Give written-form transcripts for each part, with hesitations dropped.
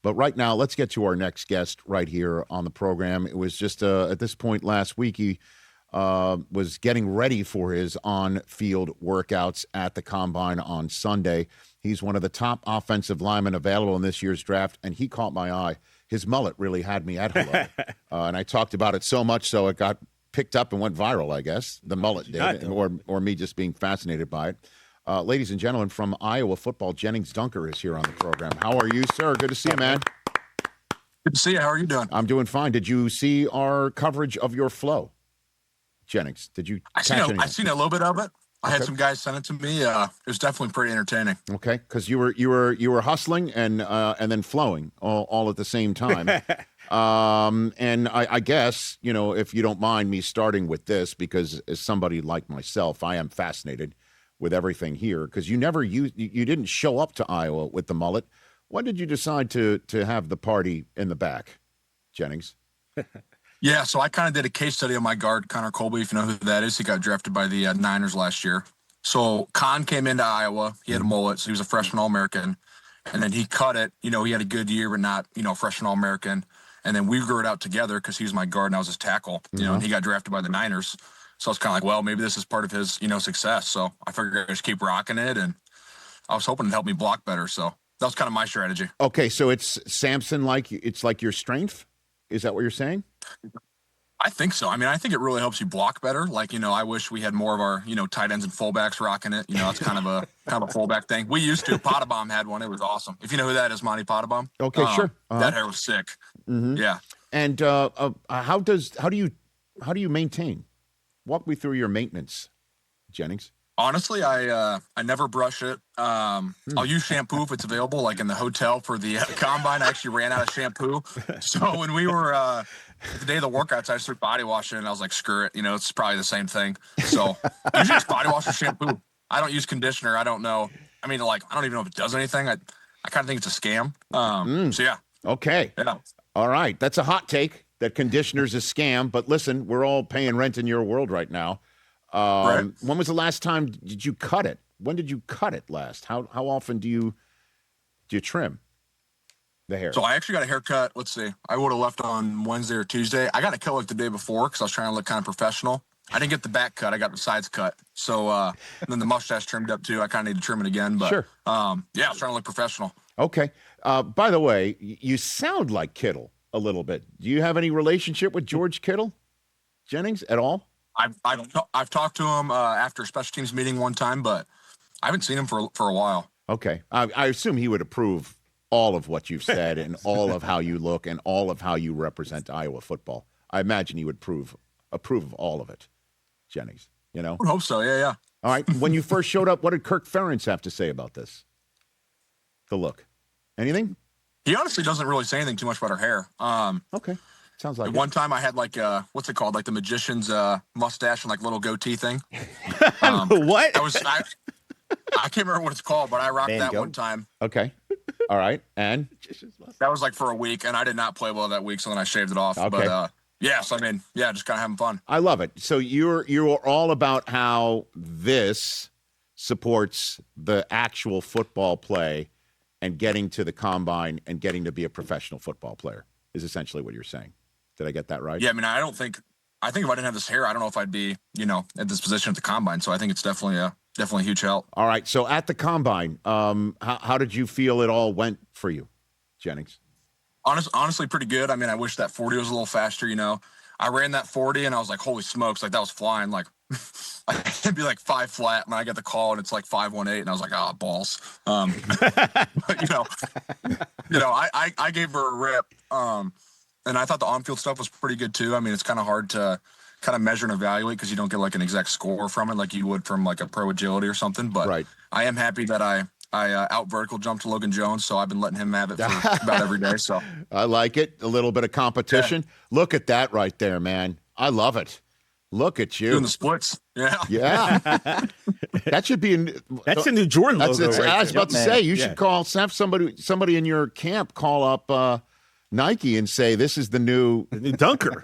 But right now, let's get to our next guest right here on the program. It was just at this point last week, he was getting ready for his on-field workouts at the Combine on Sunday. He's one of the top offensive linemen available in this year's draft, and he caught my eye. His mullet really had me at hello. And I talked about it so much so it got picked up and went viral, I guess. The mullet did, or me just being fascinated by it. Ladies and gentlemen, from Iowa football, Gennings Dunker is here on the program. How are you, sir? Good to see you, man. Good to see you. How are you doing? I'm doing fine. Did you see our coverage of your flow, Gennings? Did you catch anything? I've seen a little bit of it. I had some guys send it to me. It was definitely pretty entertaining. Okay, because you were hustling and then flowing all at the same time. And I guess, if you don't mind me starting with this, because as somebody like myself, I am fascinated with everything here, because you didn't show up to Iowa with the mullet. When did you decide to have the party in the back, Gennings? Yeah, so I kind of did a case study on my guard, Connor Colby, if you know who that is. He got drafted by the Niners last year. So Con came into Iowa. He had a mullet, so he was a freshman All-American. And then he cut it. He had a good year, but not, freshman All-American. And then we grew it out together because he was my guard and I was his tackle, and he got drafted by the Niners. So I was kind of like, well, maybe this is part of his, success. So I figured I'd just keep rocking it, and I was hoping to help me block better. So that was kind of my strategy. Okay, so it's Samson, it's like your strength? Is that what you're saying? I think so. I mean, I think it really helps you block better. Like, I wish we had more of our, tight ends and fullbacks rocking it. That's kind of a fullback thing. We used to. Pottebaum had one. It was awesome. If you know who that is, Monty Pottebaum. Okay, sure. That hair was sick. Mm-hmm. Yeah. And how do you maintain? Walk me through your maintenance, Gennings. Honestly, I never brush it. I'll use shampoo if it's available, like in the hotel for the Combine. I actually ran out of shampoo. So when we were the day of the workouts, I started body washing, and I was like, screw it. It's probably the same thing. So usually it's body wash or shampoo. I don't use conditioner. I don't know. I mean, I don't even know if it does anything. I kind of think it's a scam. So, yeah. Okay. Yeah. All right. That's a hot take, that conditioner's a scam. But listen, we're all paying rent in your world right now. Right. When was the last time did you cut it? When did you cut it last? How often do you trim the hair? So I actually got a haircut. Let's see. I would have left on Wednesday or Tuesday. I got a cut the day before because I was trying to look kind of professional. I didn't get the back cut. I got the sides cut. So and then the mustache trimmed up too. I kind of need to trim it again. But sure. Yeah, I was trying to look professional. Okay. By the way, you sound like Kittle a little bit. Do you have any relationship with George Kittle, Gennings, at all? I've talked to him after a special teams meeting one time, but I haven't seen him for a while. Okay. I assume he would approve all of what you've said and all of how you look and all of how you represent Iowa football. I imagine he would approve of all of it, Gennings. I would hope so. Yeah. All right. When you first showed up, what did Kirk Ferentz have to say about this? The look. Anything? He honestly doesn't really say anything too much about her hair. Okay. Sounds like one time I had what's it called? Like the magician's mustache and little goatee thing. What? I can't remember what it's called, but I rocked that one time. Okay. All right. And? That was for a week, and I did not play well that week, so then I shaved it off. Okay. But just kind of having fun. I love it. So you're all about how this supports the actual football play and getting to the Combine and getting to be a professional football player is essentially what you're saying. Did I get that right? Yeah, I mean, I think if I didn't have this hair, I don't know if I'd be, at this position at the Combine. So I think it's definitely a huge help. All right. So at the Combine, how did you feel it all went for you, Gennings? Honestly, pretty good. I mean, I wish that 40 was a little faster, I ran that 40 and I was like, holy smokes, that was flying. It'd be 5 flat, and I got the call and it's 518, and I was like, balls. But, I gave her a rip. And I thought the on-field stuff was pretty good too. I mean, it's kind of hard to kind of measure and evaluate because you don't get an exact score from it like you would from a pro agility or something. But right. I am happy that I out vertical jumped to Logan Jones, so I've been letting him have it for about every day. So I like it. A little bit of competition. Yeah. Look at that right there, man. I love it. Look at you doing the splits. Yeah. That should be that's a new Jordan logo. I was about to say you should have somebody in your camp call up Nike and say this is the new dunker.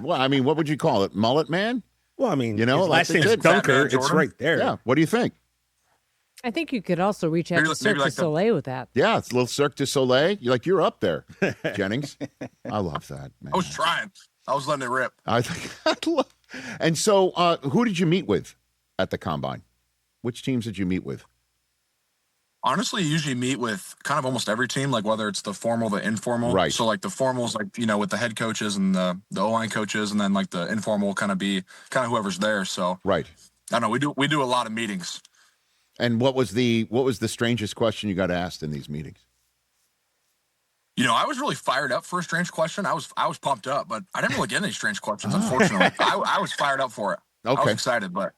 What would you call it? Mullet man? Well, his last name's Dunker. It's right there. Yeah. What do you think? I think you could also reach out to Cirque du Soleil with that. Yeah, it's a little Cirque du Soleil. You're up there, Gennings. I love that, man. I was trying. I was letting it rip. And so who did you meet with at the Combine? Which teams did you meet with? Honestly, you usually meet with kind of almost every team, like whether it's the formal, the informal. Right. So like the formals, like, with the head coaches and the O-line coaches, and then like the informal kind of be kind of whoever's there. So right. I don't know. We do a lot of meetings. And what was the strangest question you got asked in these meetings? I was really fired up for a strange question. I was pumped up, but I didn't really get any strange questions, unfortunately. I was fired up for it. Okay. I was excited, but.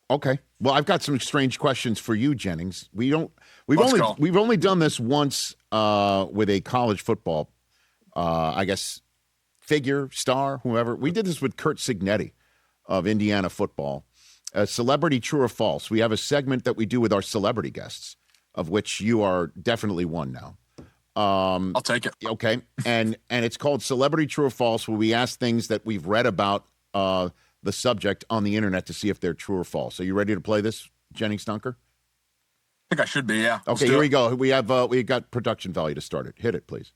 Okay. Well, I've got some strange questions for you, Gennings. We've only done this once with a college football, I guess, figure, star, whoever. We did this with Curt Cignetti of Indiana football. A celebrity true or false. We have a segment that we do with our celebrity guests, of which you are definitely one now. I'll take it. Okay. And it's called Celebrity True or False, where we ask things that we've read about the subject on the internet to see if they're true or false. Are you ready to play this, Gennings Dunker? I think I should be, yeah. Okay, here we go. We got production value to start it. Hit it, please.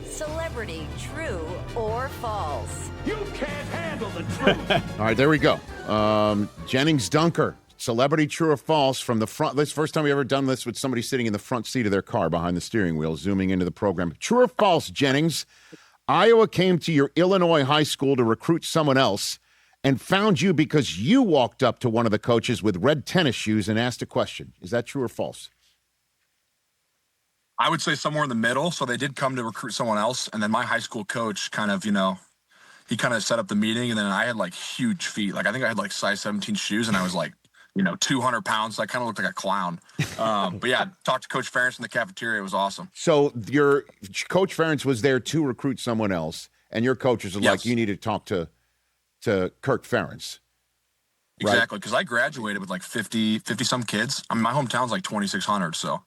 Celebrity true or false? You can't handle the truth. All right, there we go. Gennings Dunker, celebrity true or false from the front. This is the first time we ever done this with somebody sitting in the front seat of their car behind the steering wheel, zooming into the program. True or false, Gennings? Iowa came to your Illinois high school to recruit someone else and found you because you walked up to one of the coaches with red tennis shoes and asked a question. Is that true or false? I would say somewhere in the middle. So they did come to recruit someone else. And then my high school coach kind of, he kind of set up the meeting. And then I had like huge feet. Like I think I had like size 17 shoes and I was like, 200 pounds. So I kind of looked like a clown. But yeah, talked to Coach Ferentz in the cafeteria. It was awesome. So your Coach Ferentz was there to recruit someone else. And your coaches are like, you need to talk to Kirk Ferentz. Right? Exactly. Because I graduated with like 50 some kids. I mean, my hometown's like 2,600. So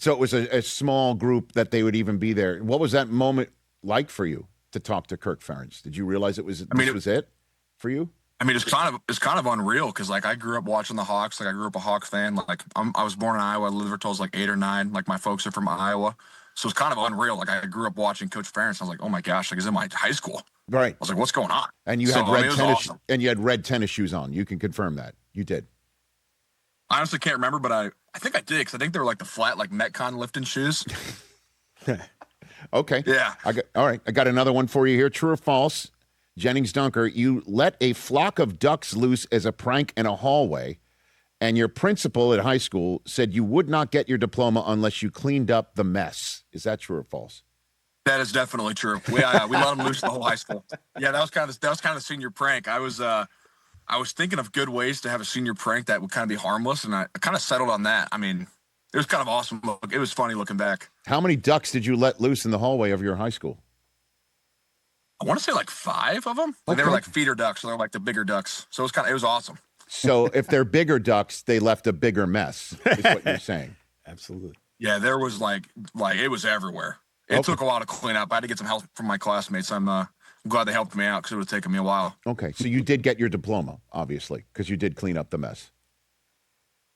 it was a small group that they would even be there. What was that moment like for you to talk to Kirk Ferentz? Did you realize this was it for you? I mean, it's kind of unreal because like I grew up watching the Hawks. Like I grew up a Hawks fan. Like I was born in Iowa. I lived until I was like 8 or 9. Like my folks are from Iowa, so it's kind of unreal. Like I grew up watching Coach Ferentz. I was like, oh my gosh, like he's in my high school. Right. I was like, what's going on? And you had red tennis shoes on. You can confirm that you did. I honestly can't remember, but I think I did because I think they were like the flat like Metcon lifting shoes. Okay. Yeah. All right. I got another one for you here. True or false? Gennings Dunker, you let a flock of ducks loose as a prank in a hallway, and your principal at high school said you would not get your diploma unless you cleaned up the mess. Is that true or false? That is definitely true. We let them loose the whole high school. Yeah, that was kind of the senior prank. I was thinking of good ways to have a senior prank that would kind of be harmless, and I kind of settled on that. I mean, it was kind of awesome. It was funny looking back. How many ducks did you let loose in the hallway of your high school? I want to say like 5 of them. Okay. They were like feeder ducks, so they're like the bigger ducks. So it was awesome. So if they're bigger ducks, they left a bigger mess, is what you're saying. Absolutely. Yeah, there was like it was everywhere. It took a while to clean up. I had to get some help from my classmates. I'm glad they helped me out because it would have taken me a while. Okay, so you did get your diploma, obviously, because you did clean up the mess.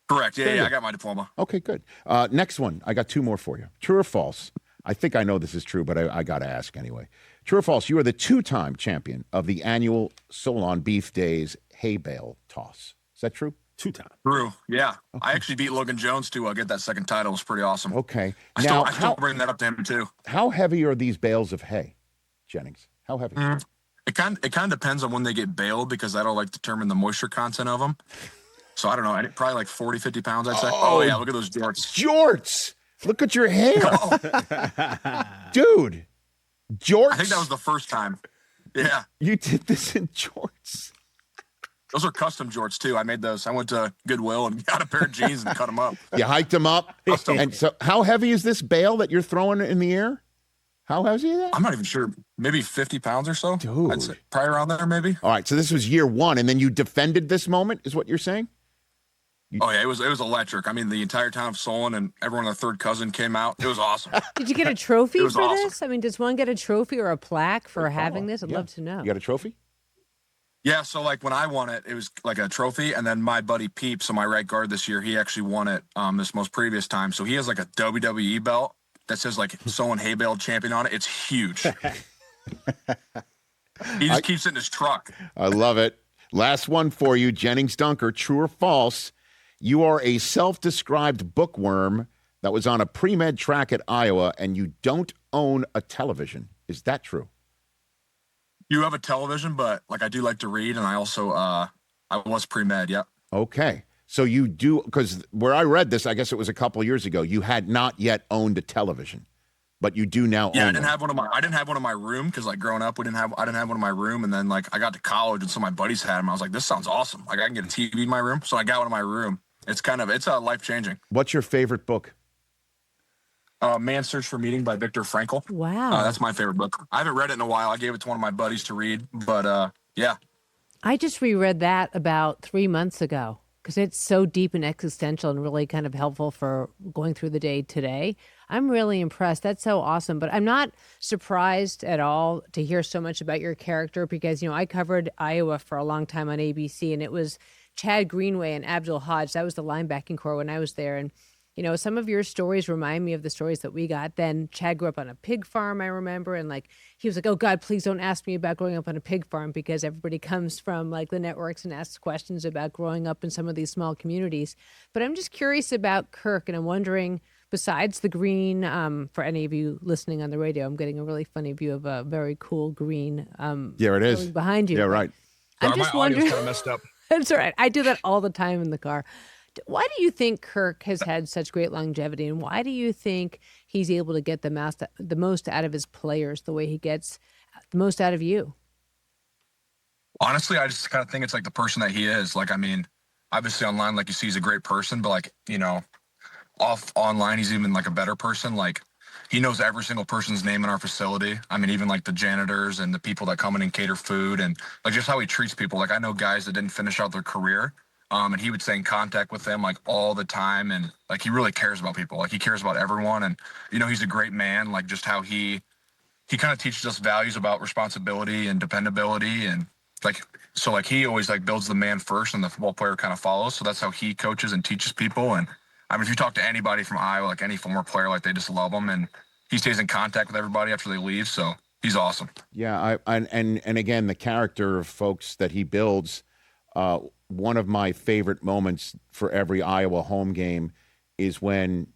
Correct. Yeah, I got my diploma. Okay, good. Next one. I got 2 more for you. True or false? I think I know this is true, but I got to ask anyway. True or false? You are the 2-time champion of the annual Solon Beef Days hay bale toss. Is that true? 2-time. True. Yeah. Okay. I actually beat Logan Jones to get that second title. It was pretty awesome. Okay. I still bring that up to him too. How heavy are these bales of hay, Gennings? How heavy? It kind of depends on when they get baled because that'll like determine the moisture content of them. So I don't know. Probably like 40, 50 pounds, I'd say. Oh yeah. Look at those jorts. Jorts. Look at your hair. Dude. Jorts. I think that was the first time. Yeah. You did this in jorts. Those are custom jorts too. I made those. I went to Goodwill and got a pair of jeans and cut them up. You hiked them up. And so how heavy is this bale that you're throwing in the air? How heavy is that? I'm not even sure. Maybe 50 pounds or so. Dude. I'd say probably around there maybe. All right. So this was year 1 and then you defended this moment is what you're saying? Oh yeah, it was electric. I mean, the entire town of Solon and everyone, their third cousin came out. It was awesome. Did you get a trophy for awesome. this? I mean, does one get a trophy or a plaque for having this? I'd love to know. You got a trophy? Yeah, so like when I won it, it was like a trophy, and then my buddy Peep, so my right guard this year, he actually won it this most previous time. So he has like a WWE belt that says like Solon Hay Bale champion on it. It's huge. He just keeps it in his truck. I love it. Last one for you, Jennings Dunker. True or false? You are a self-described bookworm that was on a pre-med track at Iowa, and you don't own a television. Is that true? You have a television, but like I do like to read, and I also I was pre-med. Yep. Okay. So you do, because where I read this, I guess it was a couple years ago, you had not yet owned a television, but you do now Yeah, own I didn't have one in my room because like growing up, I didn't have one in my room, and then like I got to college and so my buddies had them. I was like, this sounds awesome. Like I can get a TV in my room, so I got one in my room. It's life changing. What's your favorite book? Man's Search for Meaning by Viktor Frankl. Wow. That's my favorite book. I haven't read it in a while. I gave it to one of my buddies to read, but yeah. I just reread that about 3 months ago because it's so deep and existential and really kind of helpful for going through the day today. I'm really impressed. That's so awesome. But I'm not surprised at all to hear so much about your character because, I covered Iowa for a long time on ABC, and it was Chad Greenway and Abdul Hodge. That was the linebacking core when I was there. And some of your stories remind me of the stories that we got. Then Chad grew up on a pig farm, I remember. And he was like, oh God, please don't ask me about growing up on a pig farm because everybody comes from the networks and asks questions about growing up in some of these small communities. But I'm just curious about Kirk. And I'm wondering, besides the green, for any of you listening on the radio, I'm getting a really funny view of a very cool green. There it is. Behind you. Yeah, right. I'm just my wondering. audio's kind of messed up. That's all right. I do that all the time in the car. Why do you think Kirk has had such great longevity, and why do you think he's able to get the most out of his players the way he gets the most out of you? Honestly, I just kind of think it's like the person that he is. Obviously online, you see, he's a great person, but off online, he's even a better person. He knows every single person's name in our facility. Even the janitors and the people that come in and cater food, and just how he treats people. I know guys that didn't finish out their career. And he would stay in contact with them all the time, and he really cares about people. He cares about everyone, and he's a great man. Just how he kind of teaches us values about responsibility and dependability, and he always builds the man first, and the football player kind of follows. So that's how he coaches and teaches people. And if you talk to anybody from Iowa, any former player, they just love him, and he stays in contact with everybody after they leave. So he's awesome. Yeah, and again, the character of folks that he builds. One of my favorite moments for every Iowa home game is when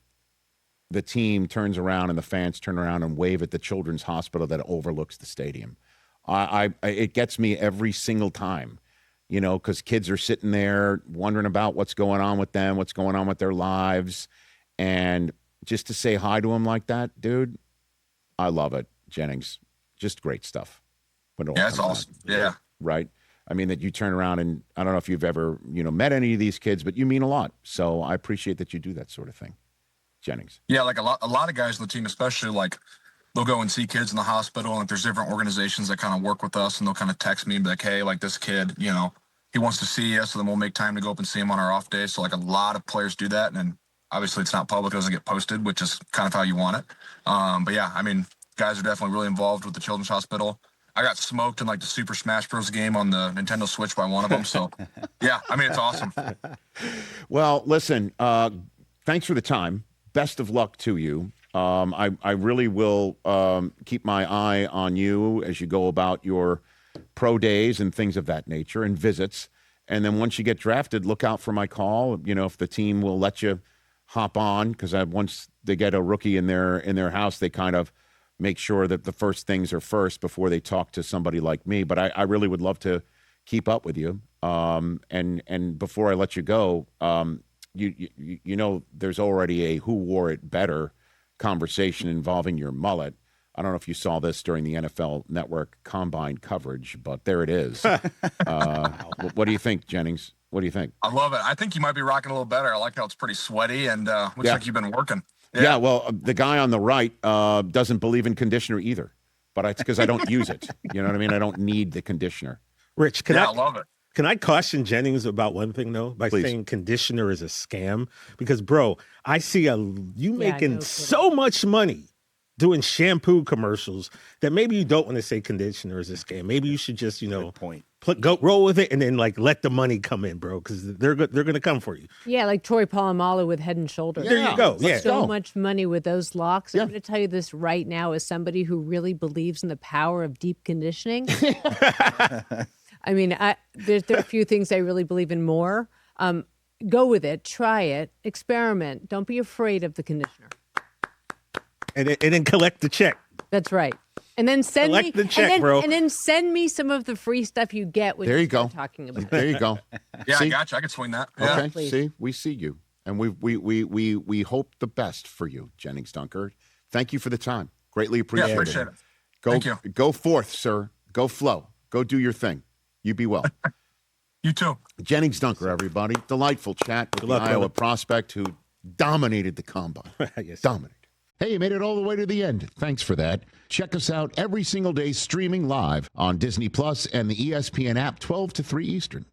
the team turns around and the fans turn around and wave at the children's hospital that overlooks the stadium. It gets me every single time, because kids are sitting there wondering about what's going on with them, what's going on with their lives. And just to say hi to them like that, dude, I love it. Jennings, just great stuff. Yeah, it's awesome. Yeah. Right. That you turn around and I don't know if you've ever, met any of these kids, but you mean a lot. So I appreciate that you do that sort of thing. Jennings. Yeah, a lot of guys on the team, especially they'll go and see kids in the hospital, and there's different organizations that kind of work with us, and they'll kind of text me and be like, hey, this kid, he wants to see us, so then we'll make time to go up and see him on our off days. So a lot of players do that, and obviously it's not public, it doesn't get posted, which is kind of how you want it. But yeah, guys are definitely really involved with the Children's Hospital. I got smoked in the Super Smash Bros. Game on the Nintendo Switch by one of them. So, yeah, it's awesome. Well, listen, thanks for the time. Best of luck to you. I really will keep my eye on you as you go about your pro days and things of that nature and visits. And then once you get drafted, look out for my call. If the team will let you hop on, because once they get a rookie in their house, they kind of make sure that the first things are first before they talk to somebody like me. But I really would love to keep up with you. And before I let you go, there's already a who wore it better conversation involving your mullet. I don't know if you saw this during the NFL Network Combine coverage, but there it is. What do you think, Jennings? What do you think? I love it. I think you might be rocking a little better. I like how it's pretty sweaty and looks like you've been working. Yeah, well, the guy on the right doesn't believe in conditioner either, but it's because I don't use it. You know what I mean? I don't need the conditioner. Rich, I love it. Can I caution Jennings about one thing, though, by Please. saying conditioner is a scam? Because, bro, I see you making so much money doing shampoo commercials that maybe you don't want to say conditioner is a scam. Maybe you should just, go roll with it and then like let the money come in, bro, because they're going to come for you. Yeah, like Troy Polamalu with Head and Shoulders. There you go. Yeah. So much money with those locks. Yeah. I'm going to tell you this right now as somebody who really believes in the power of deep conditioning. I mean, there are a few things I really believe in more. Go with it. Try it. Experiment. Don't be afraid of the conditioner. And then collect the check. That's right. And then send Collect me the check, and then, bro. And then send me some of the free stuff you get when There you go. talking about There you go. Yeah, See? I got you. I can swing that. Yeah. Okay, Please. see, we see you, and we hope the best for you, Jennings Dunker. Thank you for the time. Greatly appreciate Yeah, it. appreciate it. Go, Thank you. Go forth, sir. Go flow. Go do your thing. You be well. You too. Jennings Dunker, everybody. Delightful chat with Good the luck, Iowa brother. prospect who dominated the combine. Yes. Dominated. Hey, you made it all the way to the end. Thanks for that. Check us out every single day streaming live on Disney Plus and the ESPN app 12 to 3 Eastern.